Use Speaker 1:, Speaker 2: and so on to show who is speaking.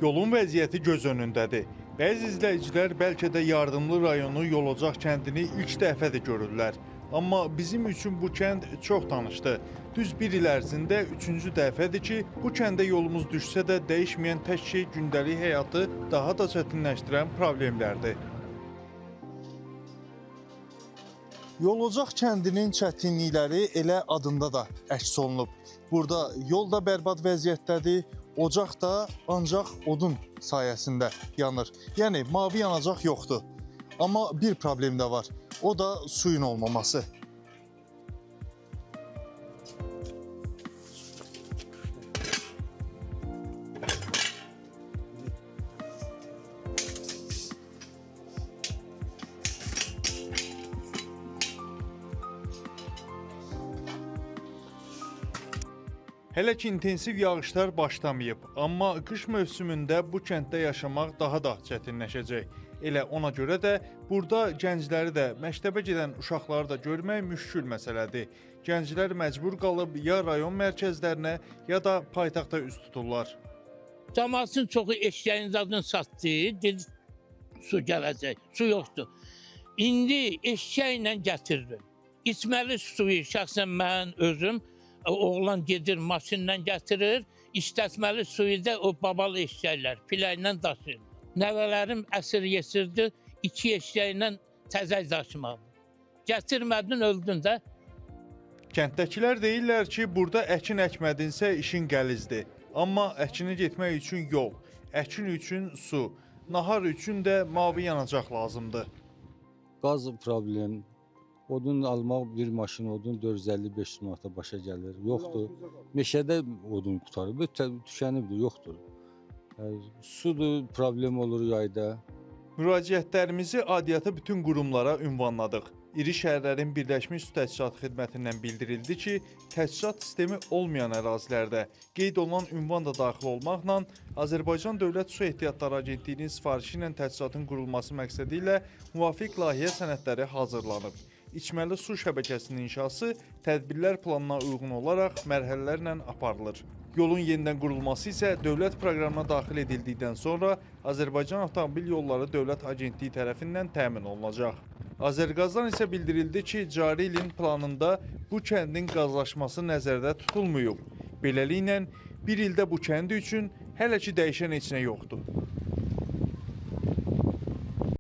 Speaker 1: Yolun vəziyyəti göz önündədir. Bəzi izləyicilər bəlkə də Yardımlı rayonu Yolocaq kəndini ilk dəfədir görürlər. Amma bizim üçün bu kənd çox tanışdır. Düz bir il ərzində üçüncü dəfədir ki, bu kəndə yolumuz düşsə də dəyişməyən tək şey gündəlik həyatı daha da çətinləşdirən problemlərdir. Yolocaq kəndinin çətinlikləri elə adında da əks olunub. Burada yol da bərbad vəziyyətdədir, ocaq da ancaq odun sayəsində yanır. Yəni mavi yanacaq yoxdur. Amma bir problem də var. O da suyun olmaması. Hələ ki intensiv yağışlar başlamayıb, amma qış mövsümündə bu kənddə yaşamaq daha da çətinləşəcək. Elə ona görə də burada gəncləri də, məktəbə gedən uşaqları da görmək müşkül məsələdir. Gənclər məcbur qalıb ya rayon mərkəzlərinə, ya da paytaxta üz tuturlar.
Speaker 2: Cəmaatın çoxu eşyəyin zadını satdı, dedi su gələcək, su yoxdur. İndi eşyəylə gətiririm. İçməli suyu şəxsən mən özüm, oğlan gedir maşınla gətirir, işlətməli suyu da o babalı eşyəklər, piləklə daşıyır. Nəvələrim əsir yesirdi, 2 eşyəklə təzək daşımalı. Gətirmədin, öldün də.
Speaker 1: Kənddəkilər deyirlər ki, burada əkin əkmədinsə işin gəlizdir. Amma əkinə getmək üçün yol, əkin üçün su, nahar üçün də mavi yanacaq lazımdır.
Speaker 3: Qaz problem, odun almaq bir maşın odun 450-500 manata başa gəlir. Yoxdur. Meşədə odun qutarıb, tükənibdir, yoxdur. Sudur, problem olur yayda.
Speaker 1: Müraciətlərimizi adiyyata bütün qurumlara ünvanladıq. İri şəhərlərin Birləşmiş Su Təchizatı Xidmətindən bildirildi ki, təchizat sistemi olmayan ərazilərdə qeyd olunan ünvan da daxil olmaqla Azərbaycan Dövlət Su Ehtiyatları Agentliyinin sifarişi ilə təchizatın qurulması məqsədi ilə müvafiq layihə sənədləri hazırlanıb. İçməli su şəbəkəsinin inşası tədbirlər planına uyğun olaraq mərhələlərlə aparılır. Yolun yenidən qurulması isə dövlət proqramına daxil edildikdən sonra Azərbaycan Avtomobil Yolları Dövlət Agentliyi tərəfindən təmin olunacaq. Azərqazdan isə bildirildi ki, cari ilin planında bu kəndin qazlaşması nəzərdə tutulmuyub. Beləliklə, bir ildə bu kəndi üçün hələ ki dəyişən heç nə yoxdur.